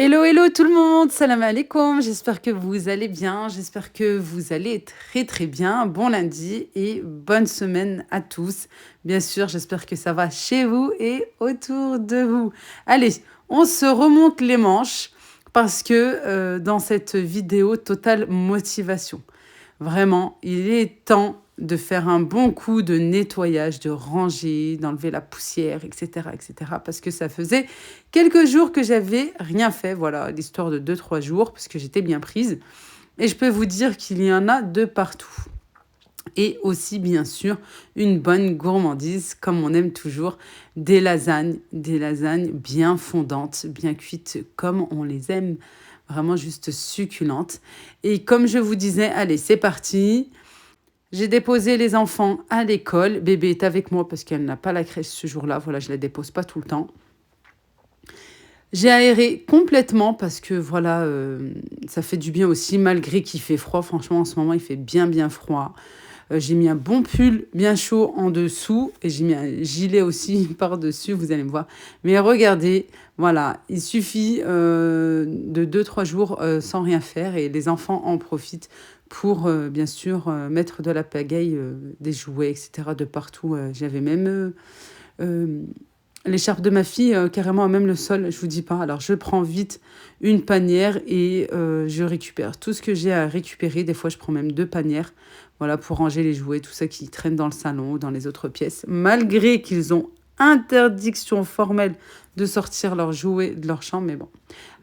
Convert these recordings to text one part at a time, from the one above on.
Hello, hello tout le monde, salam alaikum, j'espère que vous allez bien, j'espère que vous allez très très bien. Bon lundi et bonne semaine à tous. Bien sûr, j'espère que ça va chez vous et autour de vous. Allez, on se remonte les manches parce que dans cette vidéo totale motivation, vraiment, il est temps de faire un bon coup de nettoyage, de ranger, d'enlever la poussière, etc., etc. Parce que ça faisait quelques jours que j'avais rien fait, voilà, l'histoire de deux trois jours, parce que j'étais bien prise. Et je peux vous dire qu'il y en a de partout. Et aussi, bien sûr, une bonne gourmandise, comme on aime toujours, des lasagnes bien fondantes, bien cuites, comme on les aime, vraiment juste succulentes. Et comme je vous disais, allez, c'est parti. J'ai déposé les enfants à l'école. Bébé est avec moi parce qu'elle n'a pas la crèche ce jour-là. Voilà, je ne la dépose pas tout le temps. J'ai aéré complètement parce que voilà, ça fait du bien aussi, malgré qu'il fait froid. Franchement, en ce moment, il fait bien, bien froid. J'ai mis un bon pull bien chaud en dessous et j'ai mis un gilet aussi par-dessus, vous allez me voir. Mais regardez, voilà, il suffit de deux trois jours sans rien faire et les enfants en profitent pour, bien sûr, mettre de la pagaille, des jouets, etc. de partout. J'avais même euh, l'écharpe de ma fille carrément à même le sol, je vous dis pas. Alors je prends vite une panière et je récupère tout ce que j'ai à récupérer. Des fois, je prends même deux panières, voilà, pour ranger les jouets, tout ça qui traîne dans le salon ou dans les autres pièces. Malgré qu'ils ont interdiction formelle de sortir leurs jouets de leur chambre, mais bon,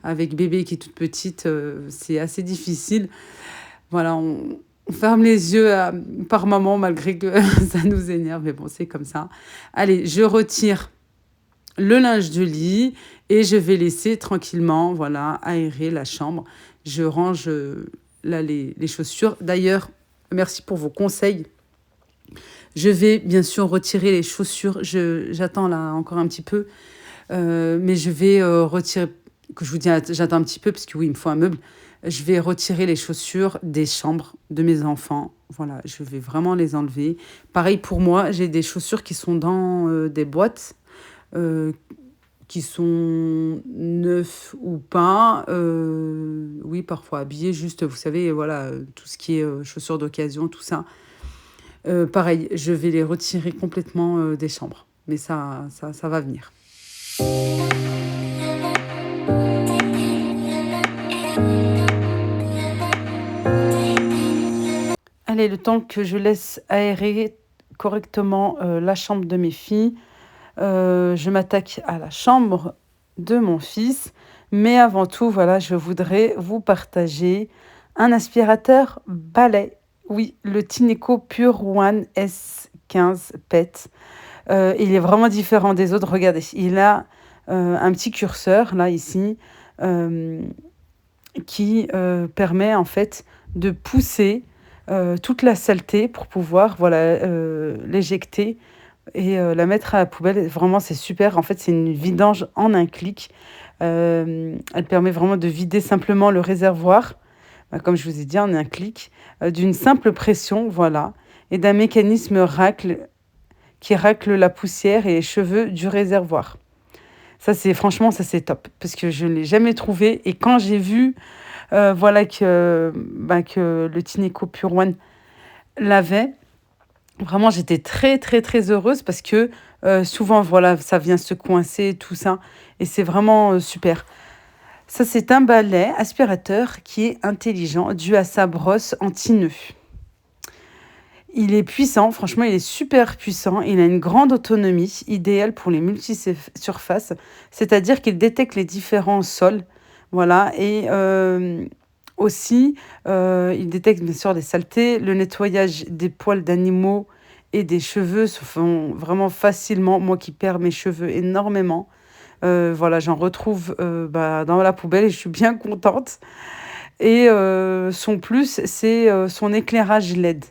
avec bébé qui est toute petite, c'est assez difficile. Voilà, on ferme les yeux par moment malgré que ça nous énerve, mais bon, c'est comme ça. Allez, je retire le linge de lit et je vais laisser tranquillement, voilà, aérer la chambre. Je range là les chaussures. D'ailleurs, merci pour vos conseils. Je vais bien sûr retirer les chaussures. J'attends là encore un petit peu, mais je vais retirer. Que je vous dis, j'attends un petit peu parce que oui, il me faut un meuble. Je vais retirer les chaussures des chambres de mes enfants. Voilà, je vais vraiment les enlever. Pareil pour moi, j'ai des chaussures qui sont dans des boîtes. euh, qui sont neufs ou pas, oui, parfois habillés, juste, vous savez, voilà, tout ce qui est chaussures d'occasion, tout ça. Pareil, je vais les retirer complètement des chambres, mais ça va venir. Allez, le temps que je laisse aérer correctement la chambre de mes filles, je m'attaque à la chambre de mon fils. Mais avant tout, voilà, je voudrais vous partager un aspirateur balai. Oui, le Tineco Pure One S15 PET. Il est vraiment différent des autres. Regardez, il a un petit curseur, là, ici, euh, qui permet en fait de pousser toute la saleté pour pouvoir voilà, l'éjecter et la mettre à la poubelle. Vraiment, c'est super. En fait, c'est une vidange en un clic. Elle permet vraiment de vider simplement le réservoir, comme je vous ai dit, en un clic, d'une simple pression, voilà, et d'un mécanisme racle qui racle la poussière et les cheveux du réservoir. Ça, c'est franchement, ça c'est top parce que je ne l'ai jamais trouvé. Et quand j'ai vu voilà que le Tineco Pure One l'avait, vraiment, j'étais très, très, très heureuse parce que souvent, voilà, ça vient se coincer, tout ça. Et c'est vraiment super. Ça, c'est un balai aspirateur qui est intelligent dû à sa brosse anti-nœud. Il est puissant, franchement, il est super puissant. Il a une grande autonomie, idéale pour les multisurfaces, c'est-à-dire qu'il détecte les différents sols. Voilà, et aussi, il détecte bien sûr les saletés. Le nettoyage des poils d'animaux et des cheveux se font vraiment facilement. Moi qui perds mes cheveux énormément, voilà, j'en retrouve dans la poubelle et je suis bien contente. Et son plus, c'est son éclairage LED.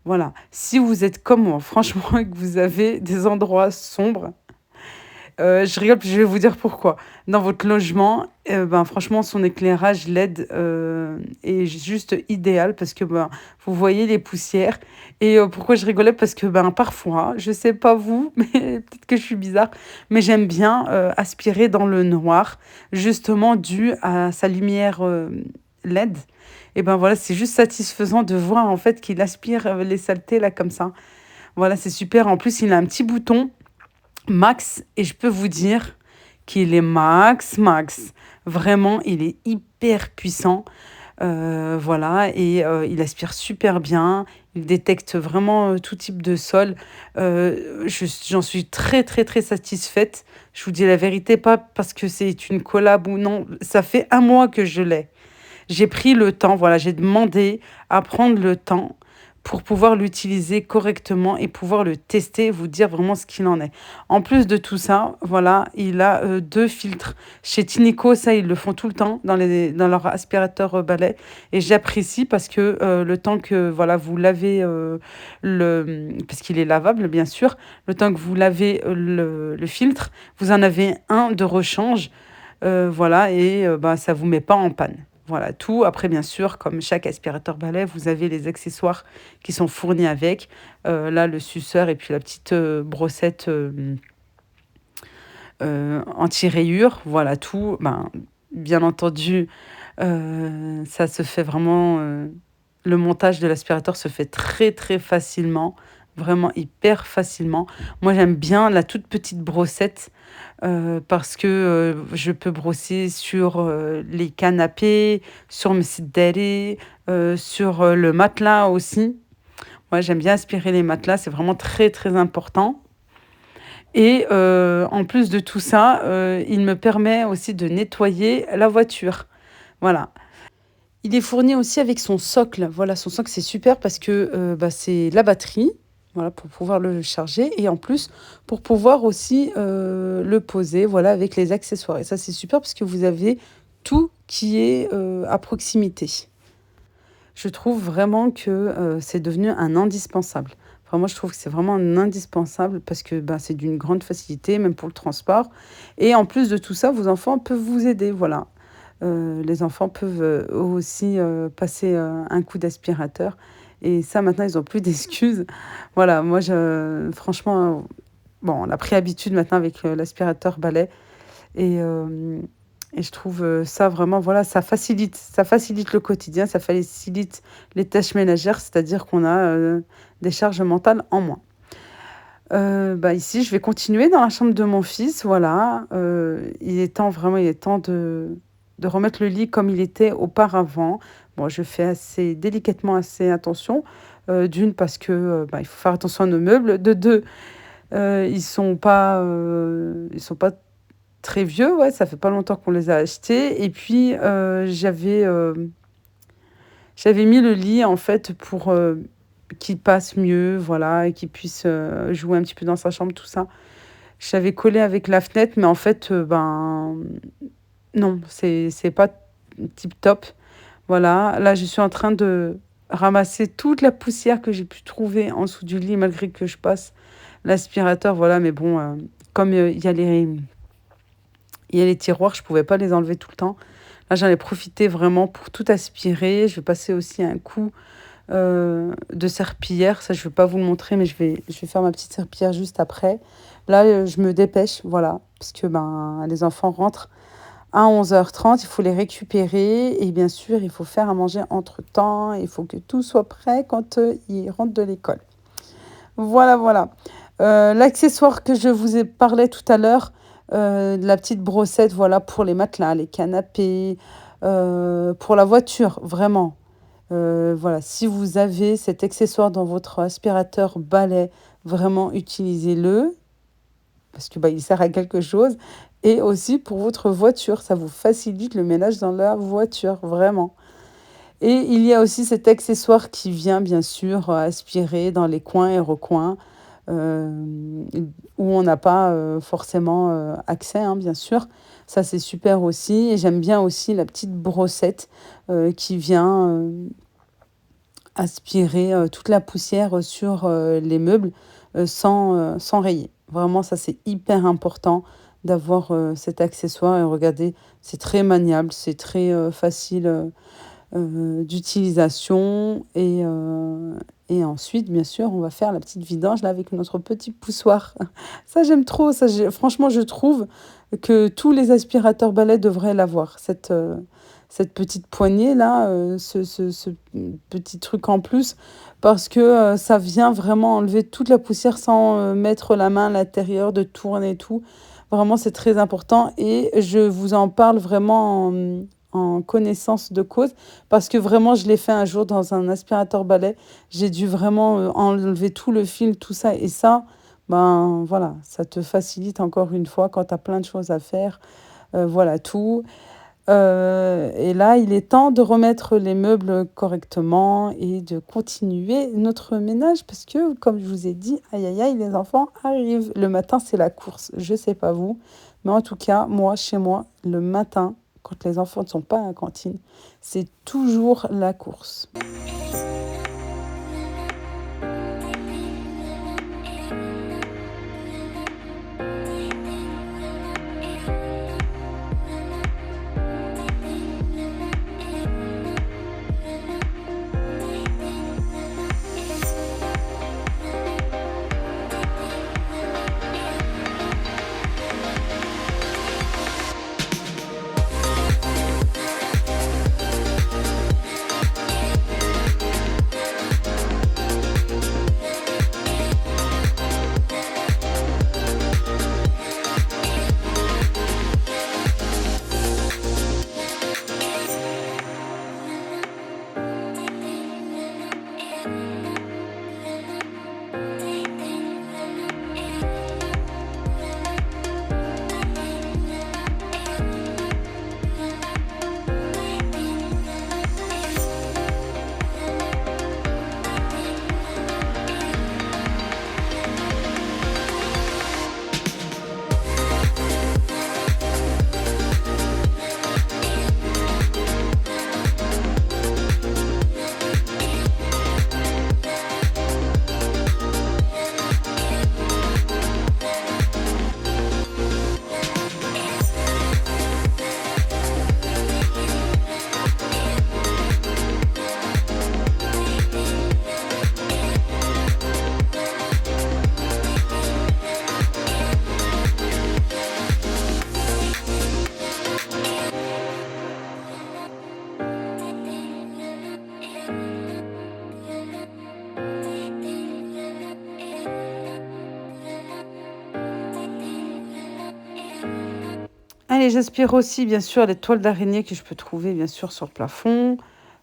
Voilà. Si vous êtes comme moi, franchement, et que vous avez des endroits sombres, Je rigole, puis je vais vous dire pourquoi. Dans votre logement, ben, franchement, son éclairage LED, est juste idéal parce que, ben, vous voyez les poussières et pourquoi je rigolais? Parce que, ben, parfois, je sais pas vous, mais peut-être que je suis bizarre, mais j'aime bien, aspirer dans le noir, justement dû à sa lumière, LED et ben, voilà, c'est juste satisfaisant de voir, en fait, qu'il aspire, les saletés là, comme ça. Voilà, c'est super. En plus, il a un petit bouton max et je peux vous dire qu'il est max, max. Vraiment, il est hyper puissant. Voilà, et il aspire super bien. Il détecte vraiment tout type de sol. J'en suis très, très, très satisfaite. Je vous dis la vérité, pas parce que c'est une collab ou non. Ça fait un mois que je l'ai. J'ai pris le temps, voilà, j'ai demandé à prendre le temps pour pouvoir l'utiliser correctement et pouvoir le tester, vous dire vraiment ce qu'il en est. En plus de tout ça, voilà, il a 2 filtres. Chez Tinico, ça, ils le font tout le temps dans leur aspirateur balai. Et j'apprécie parce que le temps que voilà, vous lavez parce qu'il est lavable, bien sûr, le temps que vous lavez le filtre, vous en avez un de rechange. Voilà, et bah, ça vous met pas en panne. Voilà, tout. Après, bien sûr, comme chaque aspirateur balai, vous avez les accessoires qui sont fournis avec. Là, le suceur et puis la petite brossette anti-rayures. Voilà, tout. Ben, bien entendu, ça se fait vraiment. Le montage de l'aspirateur se fait très, très facilement. Vraiment hyper facilement. Moi, j'aime bien la toute petite brossette parce que je peux brosser sur les canapés, sur mes sedere, sur le matelas aussi. Moi, j'aime bien aspirer les matelas, c'est vraiment très, très important. Et en plus de tout ça, il me permet aussi de nettoyer la voiture. Voilà. Il est fourni aussi avec son socle. Voilà, son socle, c'est super parce que bah, c'est la batterie, voilà, pour pouvoir le charger. Et en plus, pour pouvoir aussi le poser, voilà, avec les accessoires. Et ça, c'est super parce que vous avez tout qui est à proximité. Je trouve vraiment que c'est devenu un indispensable. Enfin, moi, je trouve que c'est vraiment un indispensable parce que ben, c'est d'une grande facilité, même pour le transport. Et en plus de tout ça, vos enfants peuvent vous aider. Voilà. Les enfants peuvent eux aussi passer un coup d'aspirateur. Et ça, maintenant, ils n'ont plus d'excuses. Voilà, moi, franchement, bon, on a pris habitude maintenant avec l'aspirateur balai. Et, et je trouve ça vraiment, voilà, ça facilite le quotidien, ça facilite les tâches ménagères, c'est-à-dire qu'on a des charges mentales en moins. Bah, ici, je vais continuer dans la chambre de mon fils, voilà. Il est temps, vraiment, il est temps de remettre le lit comme il était auparavant. Bon, je fais assez délicatement assez attention. D'une, parce que bah, il faut faire attention à nos meubles. De deux, ils sont pas très vieux, ouais, ça fait pas longtemps qu'on les a achetés. Et puis, j'avais mis le lit, en fait, pour qu'il passe mieux, voilà, et qu'il puisse jouer un petit peu dans sa chambre, tout ça. J'avais collé avec la fenêtre, mais en fait, ben, non, c'est pas tip top. Voilà, là, je suis en train de ramasser toute la poussière que j'ai pu trouver en dessous du lit, malgré que je passe l'aspirateur, voilà. Mais bon, comme il y a les tiroirs, je pouvais pas les enlever tout le temps. Là, j'en ai profité vraiment pour tout aspirer. Je vais passer aussi un coup de serpillière. Ça, je vais pas vous le montrer, mais je vais faire ma petite serpillière juste après. Là, je me dépêche, voilà, parce que ben, les enfants rentrent à 11h30. Il faut les récupérer et bien sûr, il faut faire à manger entre-temps. Il faut que tout soit prêt quand ils rentrent de l'école. Voilà, voilà. L'accessoire que je vous ai parlé tout à l'heure, de la petite brossette, voilà, pour les matelas, les canapés, pour la voiture, vraiment. Voilà, si vous avez cet accessoire dans votre aspirateur balai, vraiment utilisez-le parce que bah, il sert à quelque chose. Et aussi pour votre voiture, ça vous facilite le ménage dans la voiture, vraiment. Et il y a aussi cet accessoire qui vient bien sûr aspirer dans les coins et recoins où on n'a pas forcément accès, hein, bien sûr. Ça, c'est super aussi. Et j'aime bien aussi la petite brossette qui vient aspirer toute la poussière sur les meubles sans rayer. Vraiment, ça, c'est hyper important d'avoir cet accessoire. Et regardez, c'est très maniable, c'est très facile d'utilisation. Et ensuite, bien sûr, on va faire la petite vidange là avec notre petit poussoir. Ça, j'aime trop. Ça, franchement, je trouve que tous les aspirateurs balais devraient l'avoir. Cette petite poignée là, ce petit truc en plus, parce que ça vient vraiment enlever toute la poussière sans mettre la main à l'intérieur, de tourner et tout. Vraiment, c'est très important et je vous en parle vraiment en connaissance de cause parce que vraiment, je l'ai fait un jour dans un aspirateur balai. J'ai dû vraiment enlever tout le fil, tout ça. Et ça, ben voilà, ça te facilite encore une fois quand tu as plein de choses à faire. Voilà tout. Et là, il est temps de remettre les meubles correctement et de continuer notre ménage parce que, comme je vous ai dit, aïe aïe aïe, les enfants arrivent. Le matin, c'est la course. Je sais pas vous, mais en tout cas, moi, chez moi, le matin, quand les enfants ne sont pas à la cantine, c'est toujours la course. Allez, j'aspire aussi, bien sûr, les toiles d'araignée que je peux trouver, bien sûr, sur le plafond,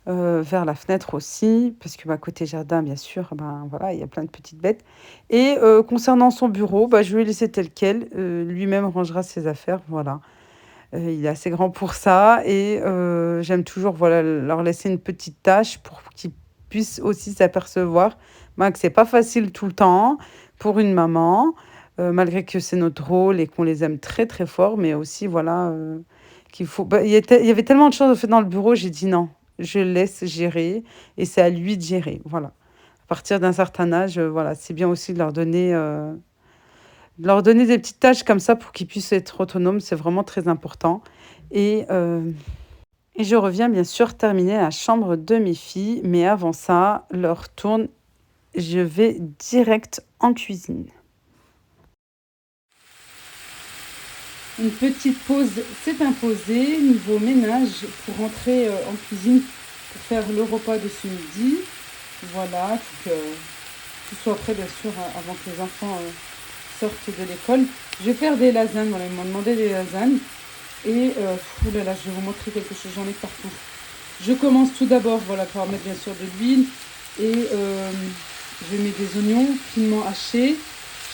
vers la fenêtre aussi, parce que bah, côté jardin, bien sûr, ben, voilà, il y a plein de petites bêtes. Et concernant son bureau, bah, je vais le laisser tel quel. Lui-même rangera ses affaires, voilà. Il est assez grand pour ça. Et j'aime toujours voilà, leur laisser une petite tâche pour qu'ils puissent aussi s'apercevoir ben, que c'est pas facile tout le temps pour une maman, malgré que c'est notre rôle et qu'on les aime très très fort, mais aussi voilà qu'il faut. Bah, il y avait tellement de choses à faire dans le bureau, j'ai dit non, je laisse gérer et c'est à lui de gérer. Voilà. À partir d'un certain âge, voilà, c'est bien aussi de leur donner des petites tâches comme ça pour qu'ils puissent être autonomes, c'est vraiment très important. Et, euh, et je reviens bien sûr terminer la chambre de mes filles, mais avant ça, leur tourne, je vais direct en cuisine. Une petite pause s'est imposée niveau ménage pour rentrer en cuisine pour faire le repas de ce midi. Voilà, pour que tout soit prêt bien sûr avant que les enfants sortent de l'école. Je vais faire des lasagnes, voilà, ils m'ont demandé des lasagnes. Et, oulala, je vais vous montrer quelque chose, j'en ai partout. Je commence tout d'abord, voilà, par mettre bien sûr de l'huile. Et je mets des oignons finement hachés.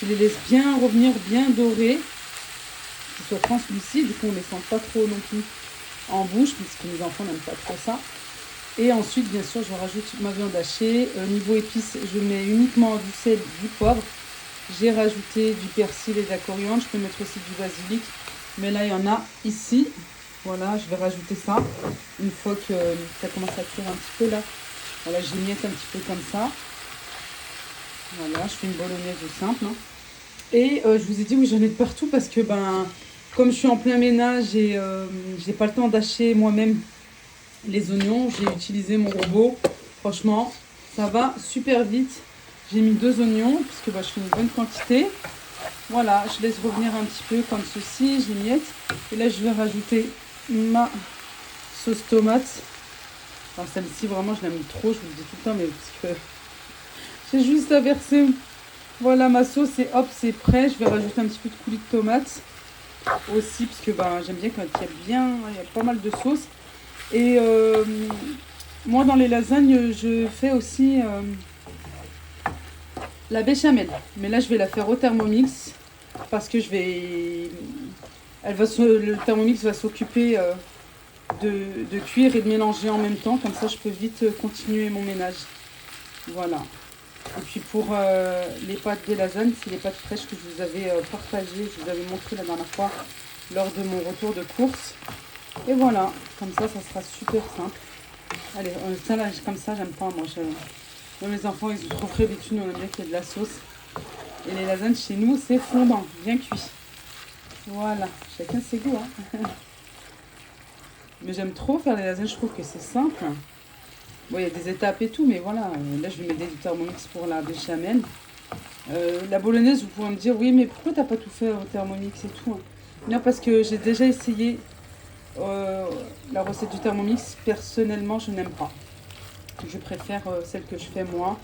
Je les laisse bien revenir, bien dorés. Qu'ils soient translucides, du coup on ne les sent pas trop non plus en bouche, puisque mes enfants n'aiment pas trop ça. Et ensuite, bien sûr, je rajoute ma viande hachée. Niveau épices, je mets uniquement du sel, du poivre. J'ai rajouté du persil et de la coriandre. Je peux mettre aussi du basilic. Mais là, il y en a ici. Voilà, je vais rajouter ça. Une fois que ça commence à cuire un petit peu là. Voilà, j'émiette un petit peu comme ça. Voilà, je fais une bolognaise simple. Hein. Et je vous ai dit, oui, j'en ai de partout parce que, ben, Comme je suis en plein ménage et j'ai pas le temps d'acheter moi-même les oignons, j'ai utilisé mon robot. Franchement, ça va super vite. J'ai mis 2 oignons puisque bah, je fais une bonne quantité. Voilà, je laisse revenir un petit peu comme ceci, j'émiette. Et là, je vais rajouter ma sauce tomate. Alors celle-ci, vraiment, je l'aime trop, je vous le dis tout le temps, mais parce que j'ai juste à verser. Voilà ma sauce et hop, c'est prêt. Je vais rajouter un petit peu de coulis de tomate aussi, parce que bah, j'aime bien quand il y a pas mal de sauce. Et moi, dans les lasagnes, je fais aussi la béchamel. Mais là, je vais la faire au Thermomix parce que le Thermomix va s'occuper de cuire et de mélanger en même temps. Comme ça, je peux vite continuer mon ménage. Voilà. Et puis pour les pâtes de lasagne, c'est les pâtes fraîches que je vous avais partagées, je vous avais montré la dernière fois lors de mon retour de course. Et voilà, comme ça sera super simple. Allez, ça là, comme ça, j'aime pas. Moi, mes enfants, ils ont trop l'habitude, on aime bien qu'il y ait de la sauce. Et les lasagnes chez nous, c'est fondant, bien cuit. Voilà, chacun ses goûts. Hein. Mais j'aime trop faire les lasagnes, je trouve que c'est simple. Bon, il y a des étapes et tout, mais voilà. Là, je vais mettre du Thermomix pour la béchamel. La bolognaise, vous pouvez me dire, oui, mais pourquoi t'as pas tout fait au Thermomix et tout? Non, parce que j'ai déjà essayé la recette du Thermomix. Personnellement, je n'aime pas. Je préfère celle que je fais moi.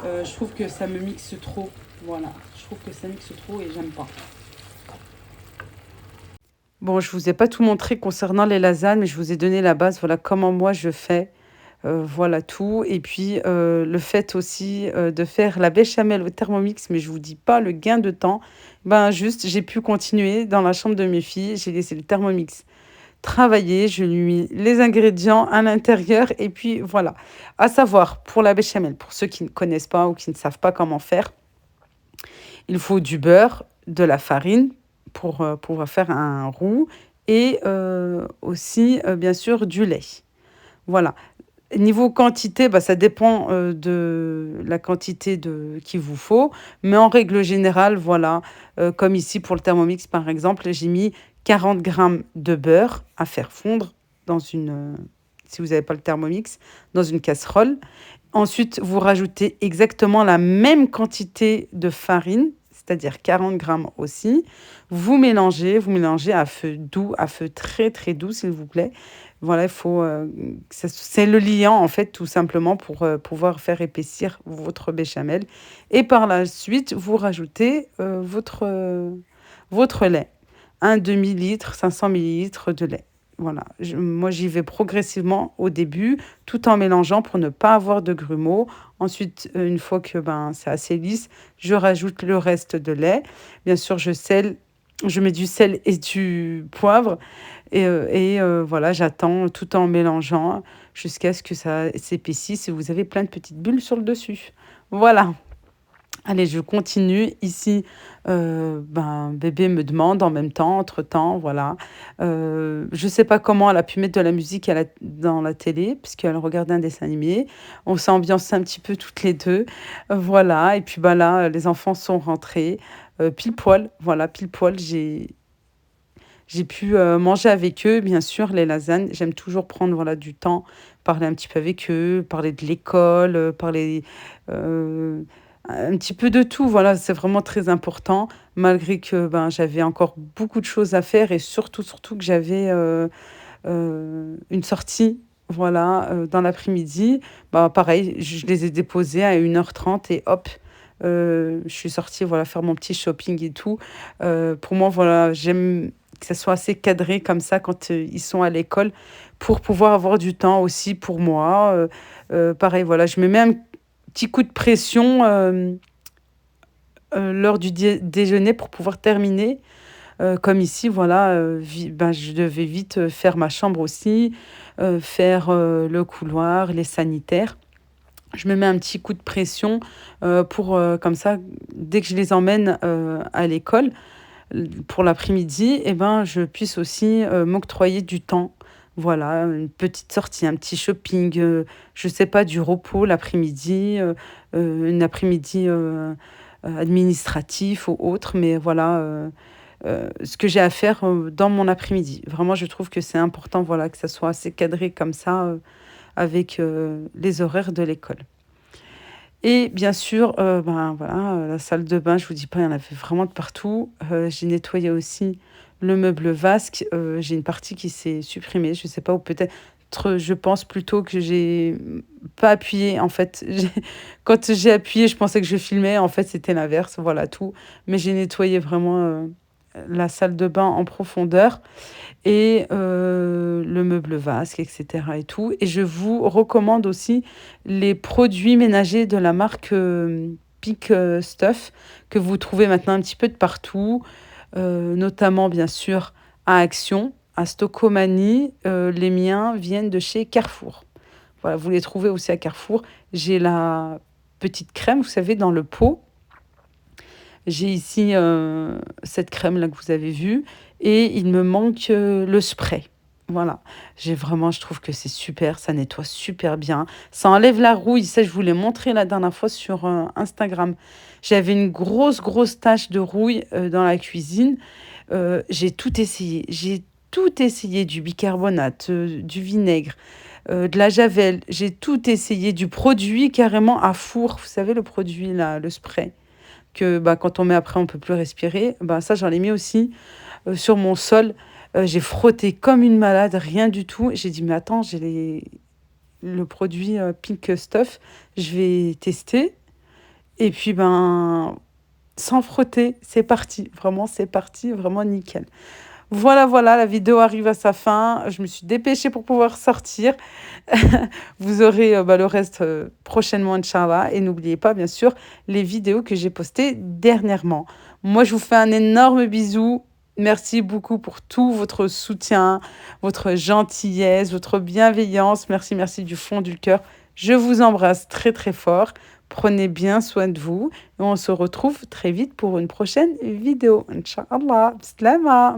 Je trouve que ça me mixe trop. Voilà, je trouve que ça mixe trop et j'aime pas. Bon, je vous ai pas tout montré concernant les lasagnes, mais je vous ai donné la base. Voilà comment moi je fais. Voilà tout. Et puis le fait aussi de faire la béchamel au Thermomix, mais je vous dis pas le gain de temps. Ben juste, j'ai pu continuer dans la chambre de mes filles. J'ai laissé le Thermomix travailler. Je lui ai mis les ingrédients à l'intérieur. Et puis voilà. À savoir, pour la béchamel, pour ceux qui ne connaissent pas ou qui ne savent pas comment faire, il faut du beurre, de la farine pour pouvoir faire un roux et aussi, bien sûr, du lait. Voilà. Niveau quantité, bah, ça dépend de la quantité qu'il vous faut. Mais en règle générale, voilà, comme ici pour le Thermomix, par exemple, j'ai mis 40 grammes de beurre à faire fondre dans si vous n'avez pas le Thermomix, dans une casserole. Ensuite, vous rajoutez exactement la même quantité de farine, c'est-à-dire 40 grammes aussi. Vous mélangez à feu doux, à feu très très doux, s'il vous plaît. Voilà, il faut, c'est le liant en fait, tout simplement pour pouvoir faire épaissir votre béchamel. Et par la suite, vous rajoutez votre lait, un demi-litre, 500 millilitres de lait. Voilà, moi j'y vais progressivement au début, tout en mélangeant pour ne pas avoir de grumeaux. Ensuite, une fois que ben, c'est assez lisse, je rajoute le reste de lait. Bien sûr, je mets du sel et du poivre. Voilà, j'attends tout en mélangeant jusqu'à ce que ça s'épaississe et vous avez plein de petites bulles sur le dessus. Voilà. Allez, je continue. Ici, ben, bébé me demande en même temps, entre-temps, voilà. Je ne sais pas comment elle a pu mettre de la musique dans la télé, puisqu'elle regardait un dessin animé. On s'est ambiancé un petit peu toutes les deux. Voilà. Et puis bah, là, les enfants sont rentrés. Pile poil, voilà, pile poil, j'ai pu manger avec eux, bien sûr, les lasagnes. J'aime toujours prendre voilà, du temps, parler un petit peu avec eux, parler de l'école, parler euh, un petit peu de tout. Voilà, c'est vraiment très important, malgré que ben, j'avais encore beaucoup de choses à faire et surtout que j'avais une sortie. Voilà, dans l'après-midi, bah, pareil, je les ai déposés à 1h30 et hop, je suis sortie voilà, faire mon petit shopping et tout. Pour moi, voilà, j'aime que ça soit assez cadré comme ça quand ils sont à l'école pour pouvoir avoir du temps aussi pour moi. Pareil, voilà, je me mets un petit coup de pression l'heure du déjeuner pour pouvoir terminer. Comme ici, voilà, ben, je devais vite faire ma chambre aussi, faire le couloir, les sanitaires. Je me mets un petit coup de pression pour, comme ça, dès que je les emmène à l'école, pour l'après-midi, eh ben, je puisse aussi m'octroyer du temps. Voilà, une petite sortie, un petit shopping, je sais pas, du repos l'après-midi, une après-midi administratif ou autre, mais voilà, ce que j'ai à faire dans mon après-midi. Vraiment, je trouve que c'est important, voilà, que ça soit assez cadré comme ça, avec les horaires de l'école. Et bien sûr, ben, voilà, la salle de bain, je vous dis pas, il y en avait vraiment de partout. J'ai nettoyé aussi le meuble vasque. J'ai une partie qui s'est supprimée, je sais pas, ou peut-être, je pense plutôt que j'ai pas appuyé, en fait. Quand j'ai appuyé, je pensais que je filmais, en fait, c'était l'inverse, voilà tout. Mais j'ai nettoyé vraiment la salle de bain en profondeur et le meuble vasque, et cetera et tout. Et je vous recommande aussi les produits ménagers de la marque, Peak, Stuff, que vous trouvez maintenant un petit peu de partout, notamment bien sûr à Action, à Stocomanie. Les miens viennent de chez Carrefour. Voilà, vous les trouvez aussi à Carrefour. J'ai la petite crème, vous savez, dans le pot. J'ai ici cette crème-là que vous avez vue et il me manque le spray. Voilà, j'ai vraiment, je trouve que c'est super, ça nettoie super bien. Ça enlève la rouille, ça je vous l'ai montré la dernière fois sur Instagram. J'avais une grosse tache de rouille dans la cuisine. J'ai tout essayé, du bicarbonate, du vinaigre, de la javel. J'ai tout essayé, du produit carrément à four. Vous savez, le produit là, le spray que bah, quand on met après, on peut plus respirer. Bah, ça, j'en ai mis aussi sur mon sol. J'ai frotté comme une malade, rien du tout. J'ai dit, mais attends, le produit Pink Stuff, je vais tester. Et puis, ben, sans frotter, c'est parti, vraiment nickel. Voilà, voilà, la vidéo arrive à sa fin. Je me suis dépêchée pour pouvoir sortir. Vous aurez bah, le reste prochainement, Inch'Allah. Et n'oubliez pas, bien sûr, les vidéos que j'ai postées dernièrement. Moi, je vous fais un énorme bisou. Merci beaucoup pour tout votre soutien, votre gentillesse, votre bienveillance. Merci, merci du fond du cœur. Je vous embrasse très, très fort. Prenez bien soin de vous. Et on se retrouve très vite pour une prochaine vidéo. Inch'Allah. Bislama.